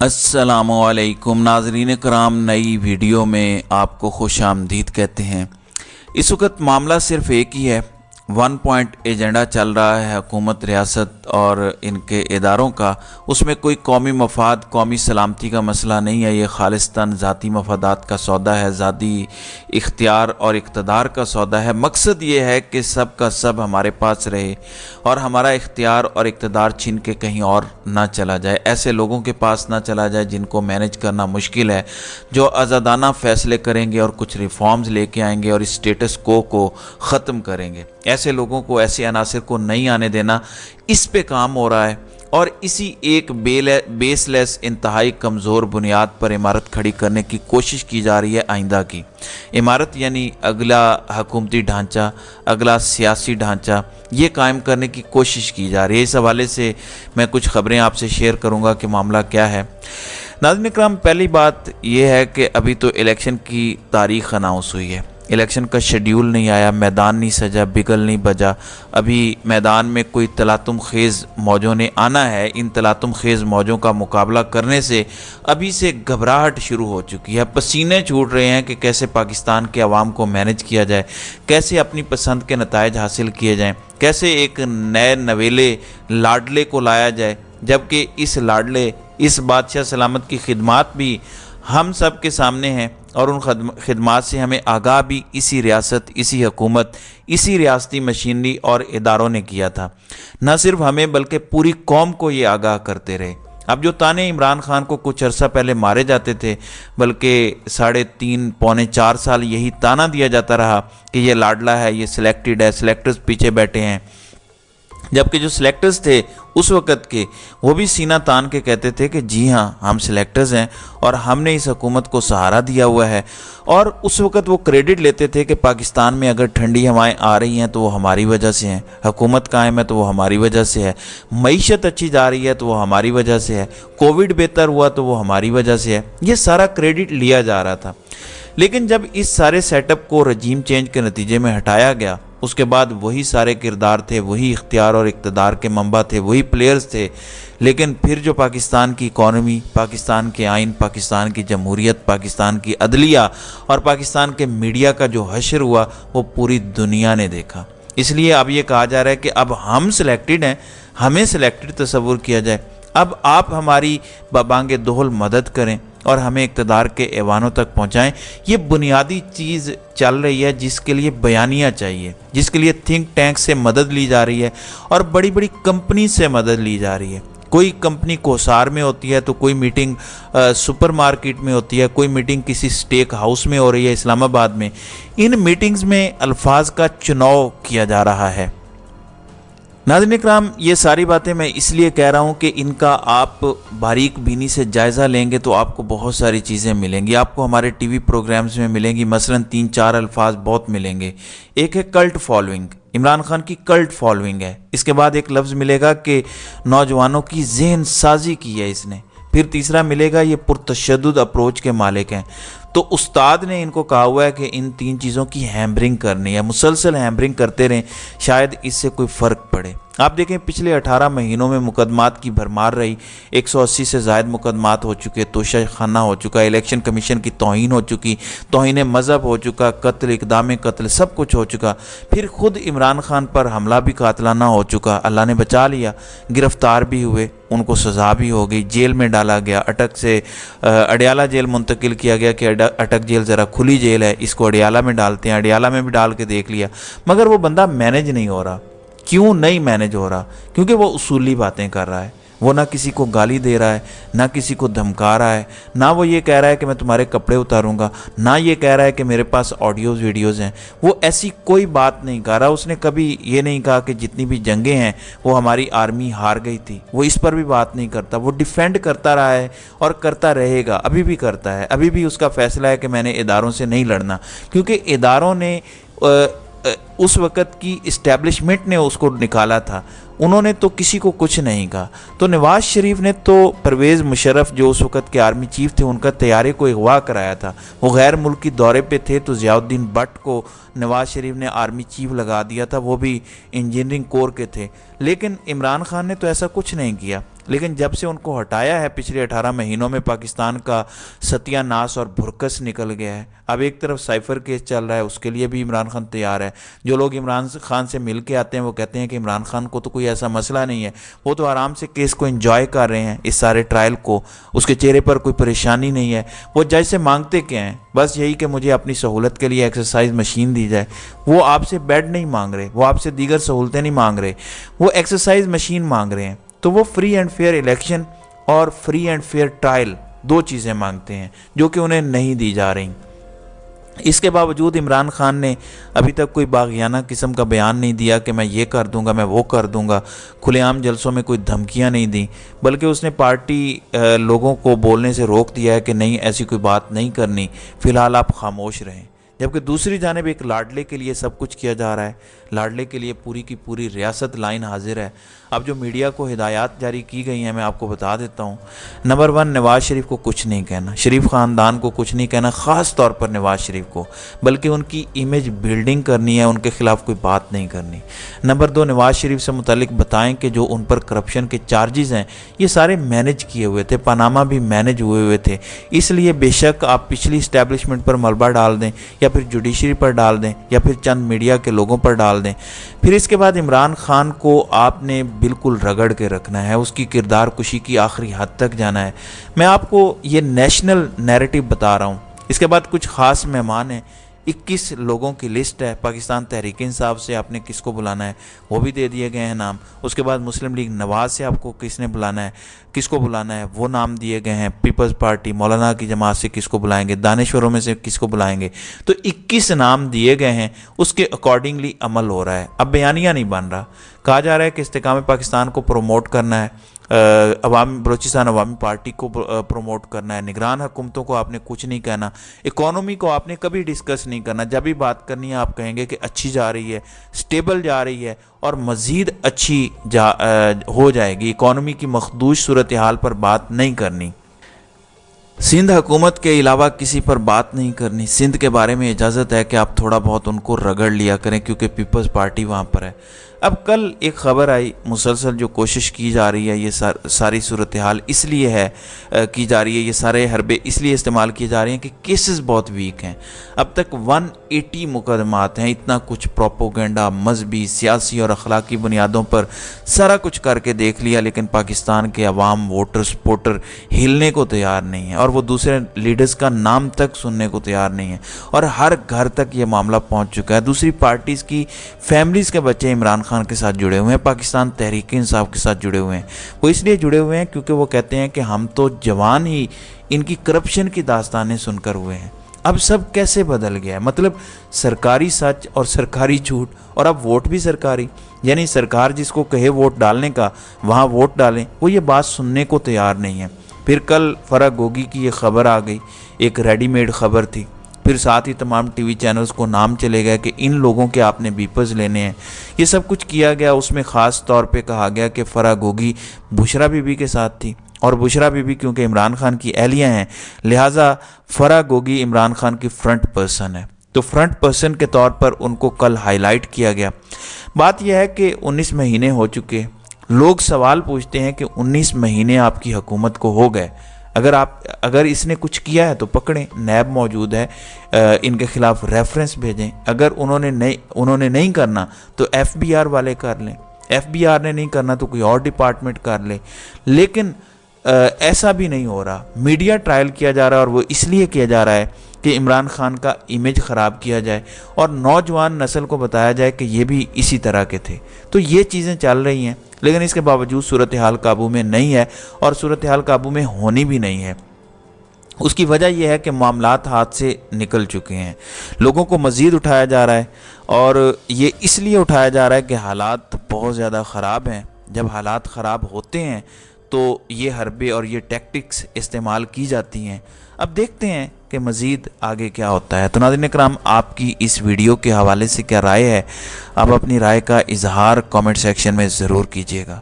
अस्सलामुअलैकुम नाज़रीन कराम, नई वीडियो में आपको खुश आमदीद कहते हैं। इस वक्त मामला सिर्फ़ एक ही है, 1 पॉइंट एजेंडा चल रहा है हुकूमत, रियासत और इनके इदारों का। उसमें कोई कौमी मफाद, कौमी सलामती का मसला नहीं है। ये खालिस्तान ज़ाती मफादात का सौदा है, ज़ाती इख्तियार और इक़्तिदार का सौदा है। मकसद ये है कि सब का सब हमारे पास रहे और हमारा इख्तियार और इक़्तिदार छीन के कहीं और ना चला जाए, ऐसे लोगों के पास ना चला जाए जिनको मैनेज करना मुश्किल है, जो आज़ादाना फ़ैसले करेंगे और कुछ रिफॉर्म्स लेके आएंगे और इस स्टेटस को ख़त्म करेंगे। ऐसे लोगों को, ऐसे अनासिर को नहीं आने देना, इस पे काम हो रहा है। और इसी एक बेसलेस, इंतहाई कमज़ोर बुनियाद पर इमारत खड़ी करने की कोशिश की जा रही है। आइंदा की इमारत यानी अगला हुकूमती ढांचा, अगला सियासी ढांचा, ये कायम करने की कोशिश की जा रही है। इस हवाले से मैं कुछ ख़बरें आपसे शेयर करूँगा कि मामला क्या है। नाज़रीन इकराम, पहली बात यह है कि अभी तो इलेक्शन की तारीख़ अनाउंस हुई है, इलेक्शन का शेड्यूल नहीं आया, मैदान नहीं सजा, बिगल नहीं बजा। अभी मैदान में कोई तलातुम खेज़ मौजों ने आना है। इन तलातुम खेज़ मौजों का मुकाबला करने से अभी से घबराहट शुरू हो चुकी है। पसीने छूट रहे हैं कि कैसे पाकिस्तान के अवाम को मैनेज किया जाए, कैसे अपनी पसंद के नताइज हासिल किए जाएँ, कैसे एक नए नवेले लाडले को लाया जाए, जबकि इस लाडले, इस बादशाह सलामत की खिदमात भी हम सब के सामने हैं और उन खिदमात से हमें आगाह भी इसी रियासत, इसी हुकूमत, इसी रियासती मशीनरी और इदारों ने किया था। न सिर्फ हमें बल्कि पूरी कौम को ये आगाह करते रहे। अब जो ताने इमरान खान को कुछ अरसा पहले मारे जाते थे, बल्कि 3.5 पौने 4 साल यही ताना दिया जाता रहा कि ये लाडला है, ये सिलेक्टेड है, सिलेक्टर्स पीछे बैठे हैं, जबकि जो सिलेक्टर्स थे उस वक़्त के, वो भी सीना तान के कहते थे कि जी हाँ, हम सिलेक्टर्स हैं और हमने इस हुकूमत को सहारा दिया हुआ है। और उस वक़्त वो क्रेडिट लेते थे कि पाकिस्तान में अगर ठंडी हवाएं आ रही हैं तो वो हमारी वजह से हैं, हुकूमत कायम है तो वो हमारी वजह से है, मईशत अच्छी जा रही है तो वो हमारी वजह से है, कोविड बेहतर हुआ तो वो हमारी वजह से है। ये सारा क्रेडिट लिया जा रहा था। लेकिन जब इस सारे सेटअप को रजीम चेंज के नतीजे में हटाया गया, उसके बाद वही सारे किरदार थे, वही इख्तियार और इक़्तिदार के मंबा थे, वही प्लेयर्स थे। लेकिन फिर जो पाकिस्तान की इकॉनमी, पाकिस्तान के आइन, पाकिस्तान की जमहूरियत, पाकिस्तान की अदलिया और पाकिस्तान के मीडिया का जो हशर हुआ, वो पूरी दुनिया ने देखा। इसलिए अब ये कहा जा रहा है कि अब हम सिलेक्टेड हैं, हमें सिलेक्टेड तस्वुर किया जाए। अब आप हमारी बबांगे दोहल मदद करें और हमें इक़्तिदार के ऐवानों तक पहुंचाएं। ये बुनियादी चीज़ चल रही है जिसके लिए बयानिया चाहिए, जिसके लिए थिंक टैंक से मदद ली जा रही है और बड़ी बड़ी कंपनी से मदद ली जा रही है। कोई कंपनी कोसार में होती है तो कोई मीटिंग सुपरमार्केट में होती है, कोई मीटिंग किसी स्टेक हाउस में हो रही है इस्लामाबाद में। इन मीटिंग्स में अल्फाज का चुनाव किया जा रहा है। नाज़रीन इकराम, ये सारी बातें मैं इसलिए कह रहा हूँ कि इनका आप बारीक बीनी से जायज़ा लेंगे तो आपको बहुत सारी चीज़ें मिलेंगी। आपको हमारे टीवी प्रोग्राम्स में मिलेंगी, मसलन 3-4 अल्फाज बहुत मिलेंगे। एक है कल्ट फॉलोइंग, इमरान खान की कल्ट फॉलोइंग है। इसके बाद एक लफ्ज़ मिलेगा कि नौजवानों की जहन साजी की है इसने। फिर तीसरा मिलेगा ये पुरतशद्दुद अप्रोच के मालिक हैं। तो उस्ताद ने इनको कहा हुआ है कि इन 3 चीज़ों की हैम्बरिंग करनी है, मुसलसल हैम्बरिंग करते रहें, शायद इससे कोई फ़र्क पड़े। आप देखें, पिछले 18 महीनों में मुकदमात की भरमार रही, 180 से ज़ायद मुकदमात हो चुके, तोशा खाना हो चुका, इलेक्शन कमीशन की तौहीन हो चुकी, तौहीन मज़हब हो चुका, कत्ल, इक़दाम कत्ल, सब कुछ हो चुका। फिर ख़ुद इमरान खान पर हमला भी कातलाना हो चुका, अल्लाह ने बचा लिया, गिरफ़्तार भी हुए, उनको सज़ा भी हो गई, जेल में डाला गया, अटक से अडियाला जेल मुंतकिल किया गया कि अटक जेल ज़रा खुली जेल है, इसको अडियाला में डालते हैं। अडियाला में भी डाल के देख लिया, मगर वो बंदा मैनेज नहीं हो रहा। क्यों नहीं मैनेज हो रहा? क्योंकि वो उसूली बातें कर रहा है। वो ना किसी को गाली दे रहा है, ना किसी को धमका रहा है, ना वो ये कह रहा है कि मैं तुम्हारे कपड़े उतारूंगा, ना ये कह रहा है कि मेरे पास ऑडियोज़ वीडियोज़ हैं। वो ऐसी कोई बात नहीं कर रहा। उसने कभी ये नहीं कहा कि जितनी भी जंगें हैं वो हमारी आर्मी हार गई थी, वो इस पर भी बात नहीं करता। वो डिफेंड करता रहा है और करता रहेगा, अभी भी करता है। अभी भी उसका फैसला है कि मैंने इदारों से नहीं लड़ना, क्योंकि इदारों ने उस वक़्त की इस्टेब्लिशमेंट ने उसको निकाला था। उन्होंने तो किसी को कुछ नहीं कहा। तो नवाज़ शरीफ ने तो परवेज़ मुशर्रफ जो उस वक़्त के आर्मी चीफ थे, उनका तैयारी को अगवा कराया था। वो गैर मुल्की दौरे पे थे तो ज़ियाउद्दीन भट्ट को नवाज़ शरीफ ने आर्मी चीफ लगा दिया था, वो भी इंजीनियरिंग कोर के थे। लेकिन इमरान खान ने तो ऐसा कुछ नहीं किया। لیکن جب سے ان کو ہٹایا ہے پچھلے 18 مہینوں میں پاکستان کا ستیہ ناس اور بھرکس نکل گیا ہے۔ اب ایک طرف سائفر کیس چل رہا ہے، اس کے لیے بھی عمران خان تیار ہے۔ جو لوگ عمران خان سے مل کے آتے ہیں وہ کہتے ہیں کہ عمران خان کو تو کوئی ایسا مسئلہ نہیں ہے، وہ تو آرام سے کیس کو انجوائے کر رہے ہیں، اس سارے ٹرائل کو، اس کے چہرے پر کوئی پریشانی نہیں ہے۔ وہ جج سے مانگتے کیا ہیں؟ بس یہی کہ مجھے اپنی سہولت کے لیے ایکسرسائز مشین دی جائے۔ وہ آپ سے بیڈ نہیں مانگ رہے، وہ آپ سے دیگر سہولتیں نہیں مانگ رہے، وہ ایکسرسائز مشین مانگ رہے ہیں۔ تو وہ فری اینڈ فیئر الیکشن اور فری اینڈ فیئر ٹرائل دو چیزیں مانگتے ہیں جو کہ انہیں نہیں دی جا رہی۔ اس کے باوجود عمران خان نے ابھی تک کوئی باغیانہ قسم کا بیان نہیں دیا کہ میں یہ کر دوں گا، میں وہ کر دوں گا۔ کھلے عام جلسوں میں کوئی دھمکیاں نہیں دیں، بلکہ اس نے پارٹی لوگوں کو بولنے سے روک دیا ہے کہ نہیں، ایسی کوئی بات نہیں کرنی، فی الحال آپ خاموش رہیں۔ جبکہ دوسری جانب ایک لاڈلے کے لیے سب کچھ کیا جا رہا ہے، لاڈلے کے لیے پوری کی پوری ریاست لائن حاضر ہے۔ اب جو میڈیا کو ہدایات جاری کی گئی ہیں میں آپ کو بتا دیتا ہوں۔ نمبر 1، نواز شریف کو کچھ نہیں کہنا، شریف خاندان کو کچھ نہیں کہنا، خاص طور پر نواز شریف کو، بلکہ ان کی امیج بلڈنگ کرنی ہے، ان کے خلاف کوئی بات نہیں کرنی۔ نمبر 2، نواز شریف سے متعلق بتائیں کہ جو ان پر کرپشن کے چارجز ہیں یہ سارے مینج کیے ہوئے تھے، پاناما بھی مینج ہوئے تھے، اس لیے بے شک آپ پچھلی اسٹیبلشمنٹ پر ملبہ ڈال دیں یا پھر جوڈیشری پر ڈال دیں یا پھر چند میڈیا کے لوگوں پر ڈال دیں۔ پھر اس کے بعد عمران خان کو آپ نے بالکل رگڑ کے رکھنا ہے، اس کی کردار کشی کی آخری حد تک جانا ہے۔ میں آپ کو یہ نیشنل نیریٹو بتا رہا ہوں۔ اس کے بعد کچھ خاص مہمان ہیں، 21 لوگوں کی لسٹ ہے۔ پاکستان تحریک انصاف سے آپ نے کس کو بلانا ہے وہ بھی دے دیے گئے ہیں نام۔ اس کے بعد مسلم لیگ نواز سے آپ کو کس نے بلانا ہے، کس کو بلانا ہے وہ نام دیے گئے ہیں۔ پیپلز پارٹی مولانا کی جماعت سے کس کو بلائیں گے، دانشوروں میں سے کس کو بلائیں گے۔ تو 21 نام دیے گئے ہیں، اس کے اکارڈنگلی عمل ہو رہا ہے۔ اب بیانیہ نہیں بن رہا، کہا جا رہا ہے کہ استحکام پاکستان کو پروموٹ کرنا ہے، بلوچستان عوامی پارٹی کو پروموٹ کرنا ہے، نگران حکومتوں کو آپ نے کچھ نہیں کہنا، اکانومی کو آپ نے کبھی ڈسکس نہیں کرنا۔ جب بھی بات کرنی ہے آپ کہیں گے کہ اچھی جا رہی ہے، سٹیبل جا رہی ہے اور مزید اچھی ہو جائے گی۔ اکانومی کی مخدوش صورتحال پر بات نہیں کرنی۔ سندھ حکومت کے علاوہ کسی پر بات نہیں کرنی۔ سندھ کے بارے میں اجازت ہے کہ آپ تھوڑا بہت ان کو رگڑ لیا کریں کیونکہ پیپلز پارٹی وہاں پر ہے۔ اب کل ایک خبر آئی، مسلسل جو کوشش کی جا رہی ہے، یہ ساری صورتحال اس لیے ہے کی جا رہی ہے، یہ سارے حربے اس لیے استعمال کیے جا رہے ہیں کہ کیسز بہت ویک ہیں۔ اب تک 180 مقدمات ہیں، اتنا کچھ پروپوگنڈا، مذہبی، سیاسی اور اخلاقی بنیادوں پر سارا کچھ کر کے دیکھ لیا، لیکن پاکستان کے عوام، ووٹر، سپورٹر ہلنے کو تیار نہیں ہیں اور وہ دوسرے لیڈرز کا نام تک سننے کو تیار نہیں ہیں، اور ہر گھر تک یہ معاملہ پہنچ چکا ہے۔ دوسری پارٹیز کی فیملیز کے بچے عمران خان کے ساتھ جڑے ہوئے ہیں، پاکستان تحریک انصاف کے ساتھ جڑے ہوئے ہیں۔ وہ اس لیے جڑے ہوئے ہیں کیونکہ وہ کہتے ہیں کہ ہم تو جوان ہی ان کی کرپشن کی داستانیں سن کر ہوئے ہیں۔ اب سب کیسے بدل گیا ہے، مطلب سرکاری سچ اور سرکاری جھوٹ، اور اب ووٹ بھی سرکاری، یعنی سرکار جس کو کہے ووٹ ڈالنے کا وہاں ووٹ ڈالیں، وہ یہ بات سننے کو تیار نہیں ہے۔ پھر کل فرح گوگی کی یہ خبر آ گئی، ایک ریڈی میڈ خبر تھی، پھر ساتھ ہی تمام ٹی وی چینلز کو نام چلے گئے کہ ان لوگوں کے آپ نے بیپرز لینے ہیں۔ یہ سب کچھ کیا گیا، اس میں خاص طور پہ کہا گیا کہ فرح گوگی بشرا بی بی کے ساتھ تھی، اور بشرا بی بی کیونکہ عمران خان کی اہلیہ ہیں لہٰذا فرح گوگی عمران خان کی فرنٹ پرسن ہے، تو فرنٹ پرسن کے طور پر ان کو کل ہائی لائٹ کیا گیا۔ بات یہ ہے کہ 19 مہینے ہو چکے، لوگ سوال پوچھتے ہیں کہ 19 مہینے آپ کی حکومت کو ہو گئے، اگر اس نے کچھ کیا ہے تو پکڑیں، نیب موجود ہے، ان کے خلاف ریفرنس بھیجیں۔ اگر انہوں نے نہیں کرنا تو ایف بی آر والے کر لیں، ایف بی آر نے نہیں کرنا تو کوئی اور ڈپارٹمنٹ کر لے، لیکن ایسا بھی نہیں ہو رہا۔ میڈیا ٹرائل کیا جا رہا ہے اور وہ اس لیے کیا جا رہا ہے کہ عمران خان کا امیج خراب کیا جائے اور نوجوان نسل کو بتایا جائے کہ یہ بھی اسی طرح کے تھے۔ تو یہ چیزیں چل رہی ہیں، لیکن اس کے باوجود صورتحال قابو میں نہیں ہے اور صورتحال قابو میں ہونی بھی نہیں ہے۔ اس کی وجہ یہ ہے کہ معاملات ہاتھ سے نکل چکے ہیں، لوگوں کو مزید اٹھایا جا رہا ہے، اور یہ اس لیے اٹھایا جا رہا ہے کہ حالات بہت زیادہ خراب ہیں۔ جب حالات خراب ہوتے ہیں تو یہ حربے اور یہ ٹیکٹکس استعمال کی جاتی ہیں۔ اب دیکھتے ہیں کہ مزید آگے کیا ہوتا ہے۔ تو ناظرین کرام، آپ کی اس ویڈیو کے حوالے سے کیا رائے ہے؟ آپ اپنی رائے کا اظہار کامنٹ سیکشن میں ضرور کیجیے گا۔